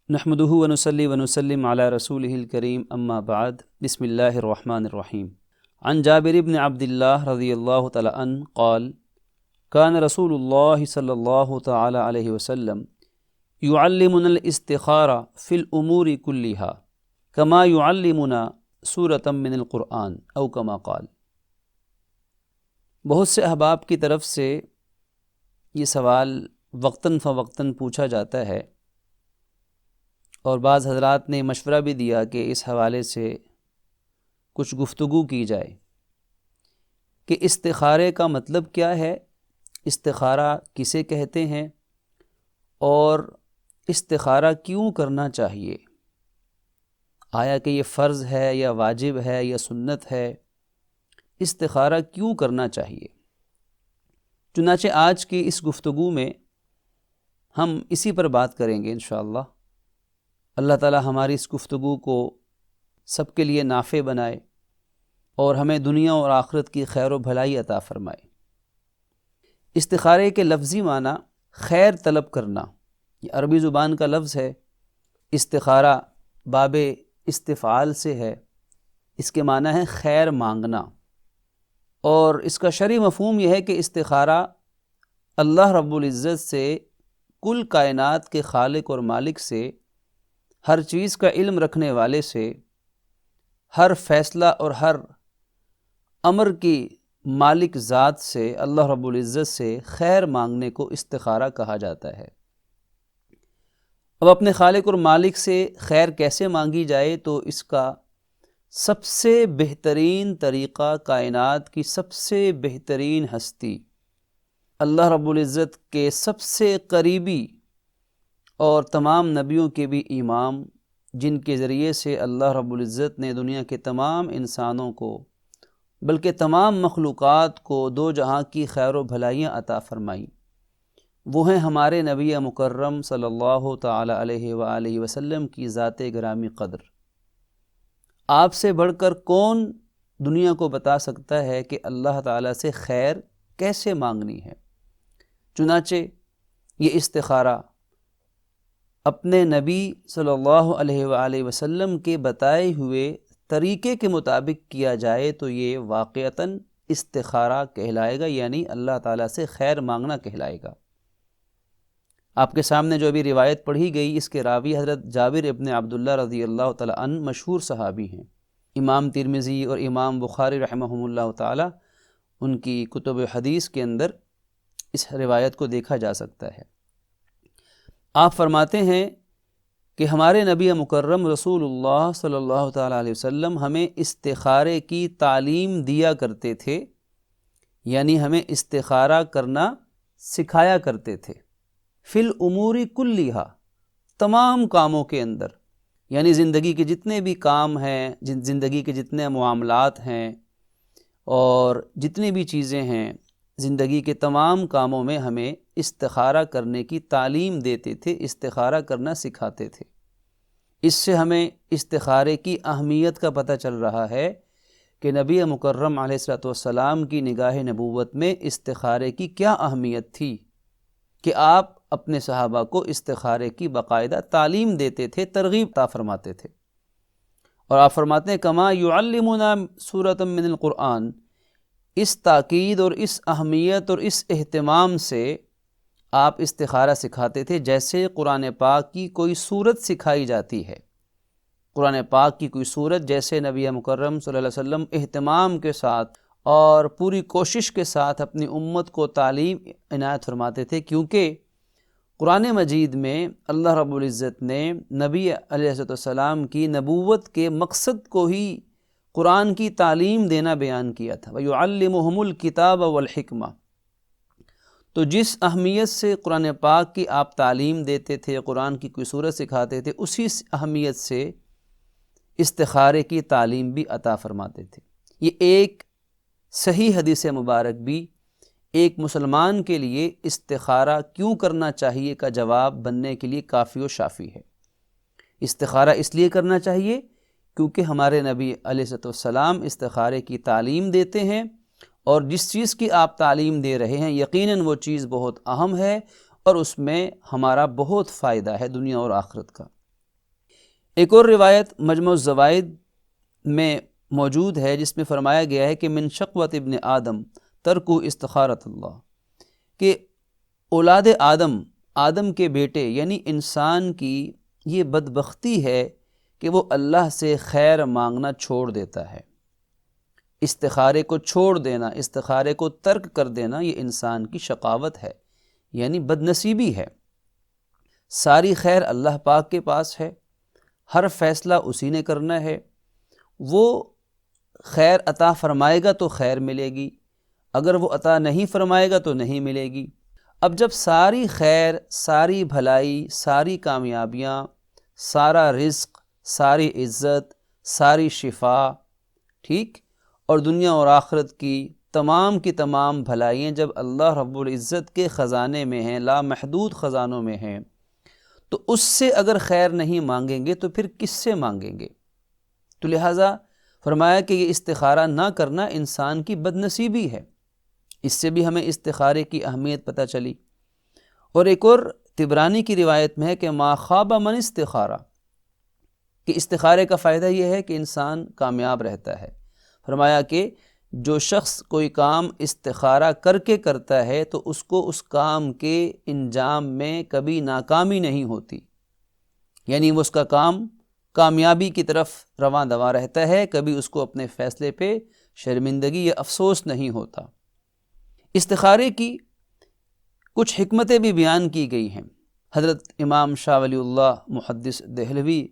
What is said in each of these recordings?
نحمدہ ونصلی ونسلم علی رسولہ الکریم اما بعد بسم اللہ الرحمن الرحیم عن جابر بن عبد اللہ رضی اللہ تعالی عنہ قال کان رسول اللہ صلی اللہ تعالی علیہ وسلم یعلمنا الاستخارہ فی الامور کلہا کما یعلمنا سورۃ من القرآن او کما قال۔ بہت سے احباب کی طرف سے یہ سوال وقتاً فوقتاً پوچھا جاتا ہے، اور بعض حضرات نے مشورہ بھی دیا کہ اس حوالے سے کچھ گفتگو کی جائے کہ استخارے کا مطلب کیا ہے، استخارہ کسے کہتے ہیں، اور استخارہ کیوں کرنا چاہیے، آیا کہ یہ فرض ہے یا واجب ہے یا سنت ہے، استخارہ کیوں کرنا چاہیے۔ چنانچہ آج کی اس گفتگو میں ہم اسی پر بات کریں گے انشاءاللہ۔ اللہ تعالی ہماری اس گفتگو کو سب کے لیے نافع بنائے اور ہمیں دنیا اور آخرت کی خیر و بھلائی عطا فرمائے۔ استخارے کے لفظی معنی خیر طلب کرنا، یہ عربی زبان کا لفظ ہے۔ استخارہ باب استفعال سے ہے، اس کے معنی ہے خیر مانگنا، اور اس کا شرعی مفہوم یہ ہے کہ استخارہ اللہ رب العزت سے، کل کائنات کے خالق اور مالک سے، ہر چیز کا علم رکھنے والے سے، ہر فیصلہ اور ہر امر کی مالک ذات سے، اللہ رب العزت سے خیر مانگنے کو استخارہ کہا جاتا ہے۔ اب اپنے خالق اور مالک سے خیر کیسے مانگی جائے، تو اس کا سب سے بہترین طریقہ، کائنات کی سب سے بہترین ہستی، اللہ رب العزت کے سب سے قریبی اور تمام نبیوں کے بھی امام، جن کے ذریعے سے اللہ رب العزت نے دنیا کے تمام انسانوں کو بلکہ تمام مخلوقات کو دو جہاں کی خیر و بھلائیاں عطا فرمائیں، وہ ہیں ہمارے نبی مکرم صلی اللہ تعالی علیہ وآلہ وسلم کی ذات گرامی قدر۔ آپ سے بڑھ کر کون دنیا کو بتا سکتا ہے کہ اللہ تعالیٰ سے خیر کیسے مانگنی ہے؟ چنانچہ یہ استخارہ اپنے نبی صلی اللہ علیہ وآلہ وسلم کے بتائے ہوئے طریقے کے مطابق کیا جائے تو یہ واقعتاً استخارہ کہلائے گا، یعنی اللہ تعالیٰ سے خیر مانگنا کہلائے گا۔ آپ کے سامنے جو ابھی روایت پڑھی گئی، اس کے راوی حضرت جابر ابن عبداللہ رضی اللہ تعالی عنہ مشہور صحابی ہیں۔ امام ترمذی اور امام بخاری رحمہم اللہ تعالی ان کی کتب حدیث کے اندر اس روایت کو دیکھا جا سکتا ہے۔ آپ فرماتے ہیں کہ ہمارے نبی مکرم رسول اللہ صلی اللہ تعالی علیہ وسلم ہمیں استخارے کی تعلیم دیا کرتے تھے، یعنی ہمیں استخارہ کرنا سکھایا کرتے تھے، فی الامور کلہا، تمام کاموں کے اندر، یعنی زندگی کے جتنے بھی کام ہیں، زندگی کے جتنے معاملات ہیں اور جتنی بھی چیزیں ہیں، زندگی کے تمام کاموں میں ہمیں استخارہ کرنے کی تعلیم دیتے تھے، استخارہ کرنا سکھاتے تھے۔ اس سے ہمیں استخارے کی اہمیت کا پتہ چل رہا ہے کہ نبی مکرم علیہ السلام کی نگاہ نبوت میں استخارے کی کیا اہمیت تھی کہ آپ اپنے صحابہ کو استخارے کی باقاعدہ تعلیم دیتے تھے، ترغیب عطا فرماتے تھے۔ اور آپ فرماتے ہیں کما یعلمنا سورۃ من القرآن، اس تاکید اور اس اہمیت اور اس اہتمام سے آپ استخارہ سکھاتے تھے جیسے قرآن پاک کی کوئی سورت سکھائی جاتی ہے۔ قرآن پاک کی کوئی سورت جیسے نبی مکرم صلی اللہ علیہ وسلم اہتمام کے ساتھ اور پوری کوشش کے ساتھ اپنی امت کو تعلیم عنایت فرماتے تھے، کیونکہ قرآن مجید میں اللہ رب العزت نے نبی علیہ السلام کی نبوت کے مقصد کو ہی قرآن کی تعلیم دینا بیان کیا تھا، وَيُعَلِّمُهُمُ الْكِتَابَ وَالْحِكْمَةَ۔ تو جس اہمیت سے قرآن پاک کی آپ تعلیم دیتے تھے، قرآن کی کوئی سورت سکھاتے تھے، اسی اہمیت سے استخارے کی تعلیم بھی عطا فرماتے تھے۔ یہ ایک صحیح حدیث مبارک بھی ایک مسلمان کے لیے استخارہ کیوں کرنا چاہیے کا جواب بننے کے لیے کافی و شافی ہے۔ استخارہ اس لیے کرنا چاہیے کیونکہ ہمارے نبی علیہ السلام استخارے کی تعلیم دیتے ہیں، اور جس چیز کی آپ تعلیم دے رہے ہیں یقیناً وہ چیز بہت اہم ہے، اور اس میں ہمارا بہت فائدہ ہے دنیا اور آخرت کا۔ ایک اور روایت مجموع الزوائد میں موجود ہے جس میں فرمایا گیا ہے کہ من شقوت ابن آدم ترکو استخارت اللہ، کہ اولاد آدم کے بیٹے یعنی انسان کی یہ بدبختی ہے کہ وہ اللہ سے خیر مانگنا چھوڑ دیتا ہے۔ استخارے کو چھوڑ دینا، استخارے کو ترک کر دینا، یہ انسان کی شقاوت ہے، یعنی بدنصیبی ہے۔ ساری خیر اللہ پاک کے پاس ہے، ہر فیصلہ اسی نے کرنا ہے، وہ خیر عطا فرمائے گا تو خیر ملے گی، اگر وہ عطا نہیں فرمائے گا تو نہیں ملے گی۔ اب جب ساری خیر، ساری بھلائی، ساری کامیابیاں، سارا رزق، ساری عزت، ساری شفا، ٹھیک، اور دنیا اور آخرت کی تمام بھلائیاں جب اللہ رب العزت کے خزانے میں ہیں، لامحدود خزانوں میں ہیں، تو اس سے اگر خیر نہیں مانگیں گے تو پھر کس سے مانگیں گے؟ تو لہٰذا فرمایا کہ یہ استخارہ نہ کرنا انسان کی بدنصیبی ہے۔ اس سے بھی ہمیں استخارے کی اہمیت پتہ چلی۔ اور ایک اور طبرانی کی روایت میں ہے کہ ما خاب من استخارہ، کہ استخارے کا فائدہ یہ ہے کہ انسان کامیاب رہتا ہے۔ فرمایا کہ جو شخص کوئی کام استخارہ کر کے کرتا ہے تو اس کو اس کام کے انجام میں کبھی ناکامی نہیں ہوتی، یعنی وہ اس کا کام کامیابی کی طرف رواں دواں رہتا ہے، کبھی اس کو اپنے فیصلے پہ شرمندگی یا افسوس نہیں ہوتا۔ استخارے کی کچھ حکمتیں بھی بیان کی گئی ہیں۔ حضرت امام شاہ ولی اللہ محدث دہلوی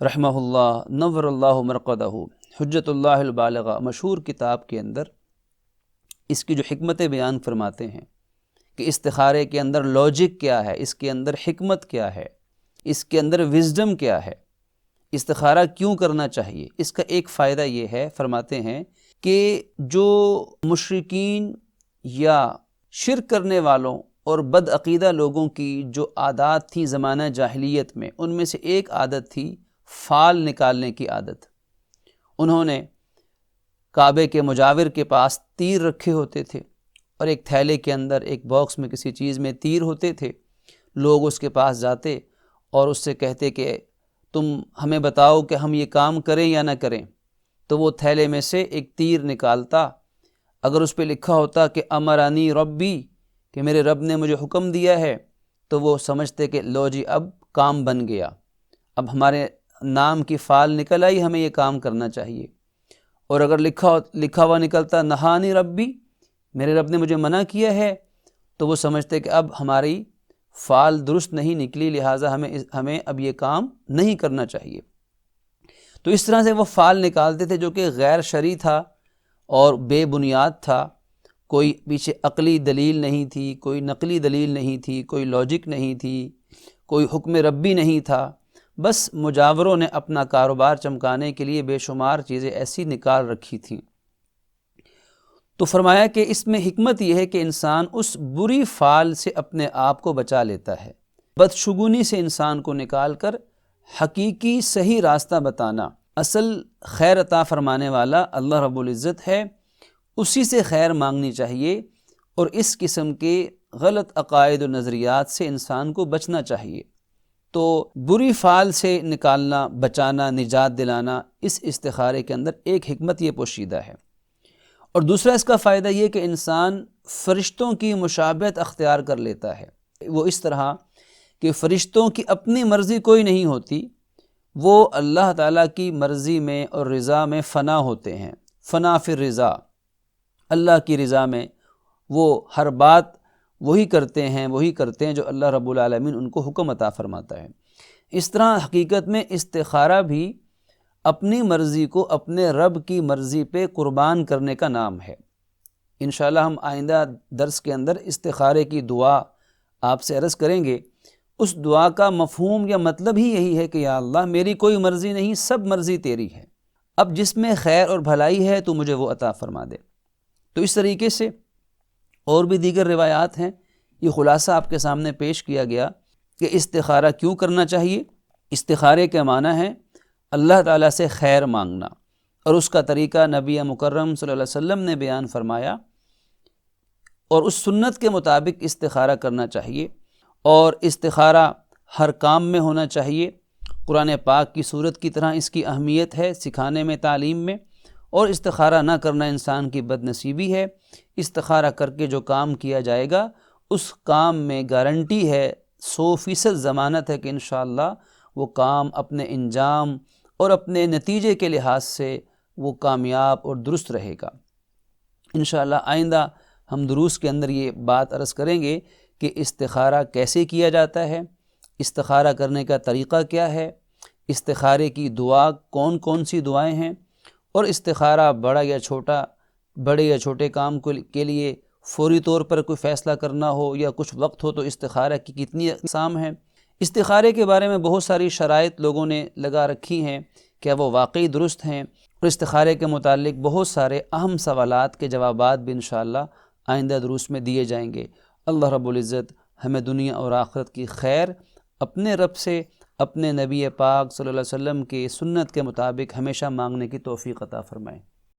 رحمہ اللہ نور اللہ مرقدہ حجت اللہ البالغہ مشہور کتاب کے اندر اس کی جو حکمتیں بیان فرماتے ہیں کہ استخارے کے اندر لاجک کیا ہے، اس کے اندر حکمت کیا ہے، اس کے اندر وزڈم کیا ہے، استخارہ کیوں کرنا چاہیے۔ اس کا ایک فائدہ یہ ہے، فرماتے ہیں کہ جو مشرکین یا شرک کرنے والوں اور بدعقیدہ لوگوں کی جو عادات تھیں زمانہ جاہلیت میں، ان میں سے ایک عادت تھی فال نکالنے کی عادت۔ انہوں نے کعبے کے مجاور کے پاس تیر رکھے ہوتے تھے اور ایک تھیلے کے اندر، ایک باکس میں، کسی چیز میں تیر ہوتے تھے۔ لوگ اس کے پاس جاتے اور اس سے کہتے کہ تم ہمیں بتاؤ کہ ہم یہ کام کریں یا نہ کریں، تو وہ تھیلے میں سے ایک تیر نکالتا۔ اگر اس پہ لکھا ہوتا کہ امرانی ربی، کہ میرے رب نے مجھے حکم دیا ہے، تو وہ سمجھتے کہ لو جی اب کام بن گیا، اب ہمارے نام کی فال نکل آئی، ہمیں یہ کام کرنا چاہیے۔ اور اگر لکھا ہوا نکلتا نہانی ربی، میرے رب نے مجھے منع کیا ہے، تو وہ سمجھتے کہ اب ہماری فال درست نہیں نکلی، لہٰذا ہمیں اب یہ کام نہیں کرنا چاہیے۔ تو اس طرح سے وہ فال نکالتے تھے جو کہ غیر شرعی تھا اور بے بنیاد تھا، کوئی پیچھے عقلی دلیل نہیں تھی، کوئی نقلی دلیل نہیں تھی، کوئی لاجک نہیں تھی، کوئی حکم ربی نہیں تھا، بس مجاوروں نے اپنا کاروبار چمکانے کے لیے بے شمار چیزیں ایسی نکال رکھی تھیں۔ تو فرمایا کہ اس میں حکمت یہ ہے کہ انسان اس بری فال سے اپنے آپ کو بچا لیتا ہے۔ بدشگونی سے انسان کو نکال کر حقیقی صحیح راستہ بتانا، اصل خیر عطا فرمانے والا اللہ رب العزت ہے، اسی سے خیر مانگنی چاہیے، اور اس قسم کے غلط عقائد و نظریات سے انسان کو بچنا چاہیے۔ تو بری فال سے نکالنا، بچانا، نجات دلانا، اس استخارے کے اندر ایک حکمت یہ پوشیدہ ہے۔ اور دوسرا اس کا فائدہ یہ کہ انسان فرشتوں کی مشابہت اختیار کر لیتا ہے۔ وہ اس طرح کہ فرشتوں کی اپنی مرضی کوئی نہیں ہوتی، وہ اللہ تعالیٰ کی مرضی میں اور رضا میں فنا ہوتے ہیں۔ فنا فی الرضا، اللہ کی رضا میں وہ ہر بات وہی کرتے ہیں جو اللہ رب العالمین ان کو حکم عطا فرماتا ہے۔ اس طرح حقیقت میں استخارہ بھی اپنی مرضی کو اپنے رب کی مرضی پہ قربان کرنے کا نام ہے۔ انشاءاللہ ہم آئندہ درس کے اندر استخارے کی دعا آپ سے عرض کریں گے۔ اس دعا کا مفہوم یا مطلب ہی یہی ہے کہ یا اللہ میری کوئی مرضی نہیں، سب مرضی تیری ہے، اب جس میں خیر اور بھلائی ہے تو مجھے وہ عطا فرما دے۔ تو اس طریقے سے اور بھی دیگر روایات ہیں، یہ خلاصہ آپ کے سامنے پیش کیا گیا کہ استخارہ کیوں کرنا چاہیے۔ استخارے کے معنی ہے اللہ تعالیٰ سے خیر مانگنا، اور اس کا طریقہ نبی مکرم صلی اللہ علیہ وسلم نے بیان فرمایا، اور اس سنت کے مطابق استخارہ کرنا چاہیے، اور استخارہ ہر کام میں ہونا چاہیے، قرآن پاک کی صورت کی طرح اس کی اہمیت ہے سکھانے میں، تعلیم میں، اور استخارہ نہ کرنا انسان کی بد نصیبی ہے۔ استخارہ کر کے جو کام کیا جائے گا اس کام میں گارنٹی ہے، 100% ضمانت ہے کہ انشاءاللہ وہ کام اپنے انجام اور اپنے نتیجے کے لحاظ سے وہ کامیاب اور درست رہے گا۔ انشاءاللہ آئندہ ہم دروس کے اندر یہ بات عرض کریں گے کہ استخارہ کیسے کیا جاتا ہے، استخارہ کرنے کا طریقہ کیا ہے، استخارے کی دعا کون کون سی دعائیں ہیں، اور استخارہ بڑے یا چھوٹے کام کے لیے فوری طور پر کوئی فیصلہ کرنا ہو یا کچھ وقت ہو تو استخارہ کی کتنی اقسام ہیں۔ استخارے کے بارے میں بہت ساری شرائط لوگوں نے لگا رکھی ہیں، کیا وہ واقعی درست ہیں، اور استخارے کے متعلق بہت سارے اہم سوالات کے جوابات بھی انشاءاللہ آئندہ دروس میں دیے جائیں گے۔ اللہ رب العزت ہمیں دنیا اور آخرت کی خیر اپنے رب سے، اپنے نبی پاک صلی اللہ علیہ وسلم کی سنت کے مطابق ہمیشہ مانگنے کی توفیق عطا فرمائے۔